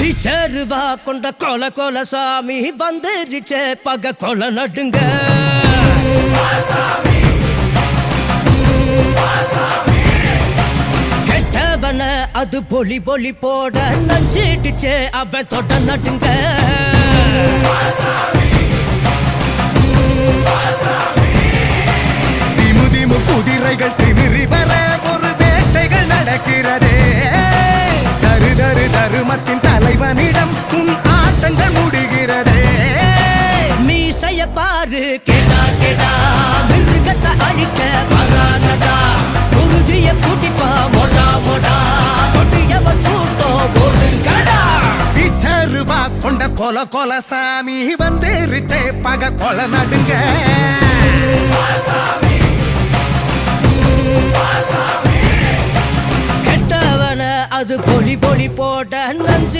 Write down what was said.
பிச்சருவா கொண்ட கொல கொல சாமி வந்துருச்சே பக கொல நடுங்க கெட்டவன அது பொலி பொலி போட நஞ்சிடுச்சே அவன் தொட நடுங்க திமு திமு குதிரைகள் திமிரி வர ஒரு வேட்டைகள் நடக்கிறதே தரு தரு தருமத்தின் தலைவனிடம் உன் ஆட்டங்கள் முடிகிறதே மீசைய பாரு கேடா கேடா மிருகத்தை அழிக்க வரானடா குருதிய கூட்டிப்பா மொடா மொடா கொட்டியவன் கூட்டம் ஓடுங்கடா பிச்சருவா கொண்ட கொல கொல சாமி வந்துருச்சே பக கொல நடுங்க கெட்டவன அது பொலி பொலி போட நஞ்சு